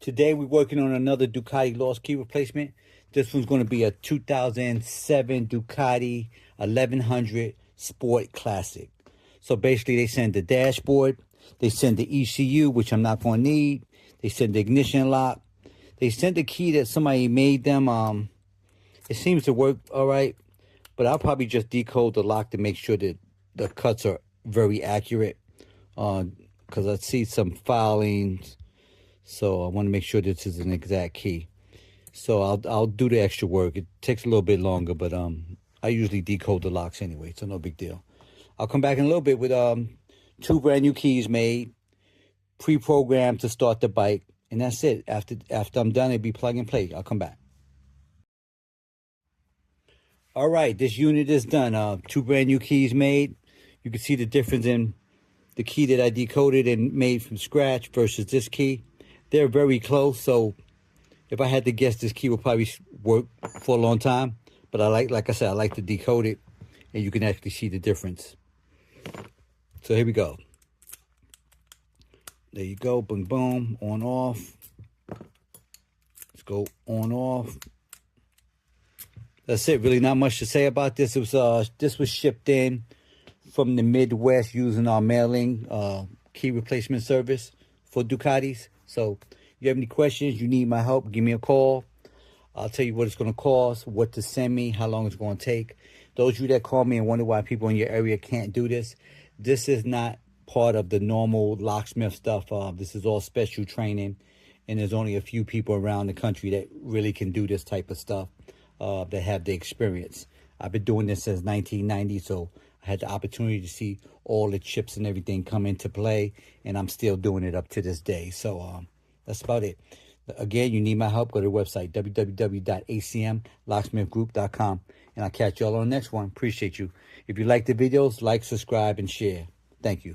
Today we're working on another Ducati lost key replacement. This one's going to be a 2007 Ducati 1100 Sport Classic. So basically they send the dashboard, they send the ECU, which I'm not going to need, they send the ignition lock, they sent the key that somebody made them. It seems to work all right, but I'll probably just decode the lock to make sure that the cuts are very accurate, because I see some filings, so I want to make sure this is an exact key. So I'll do the extra work. It takes a little bit longer, but I usually decode the locks anyway, so no big deal. I'll come back in a little bit with 2 brand new keys made, pre-programmed to start the bike, and that's it. After I'm done, it'll be plug and play. I'll come back. All right, this unit is done. 2 brand new keys made. You can see the difference in the key that I decoded and made from scratch versus this key. They're very close, so if I had to guess, this key will probably work for a long time. But like I said, I like to decode it, and you can actually see the difference. So here we go. There you go. Boom, boom. On, off. Let's go on, off. That's it. Really not much to say about this. It was this was shipped in from the Midwest using our mailing key replacement service for Ducatis. So if you have any questions, you need my help, give me a call. I'll tell you what it's going to cost, what to send me, how long it's going to take. Those of you that call me and wonder why people in your area can't do this, this is not part of the normal locksmith stuff. This is all special training, and there's only a few people around the country that really can do this type of stuff, that have the experience. I've been doing this since 1990, so I had the opportunity to see all the chips and everything come into play, and I'm still doing it up to this day. So that's about it. Again, you need my help, go to the website, www.acmlocksmithgroup.com, and I'll catch y'all on the next one. Appreciate you. If you like the videos, like, subscribe, and share. Thank you.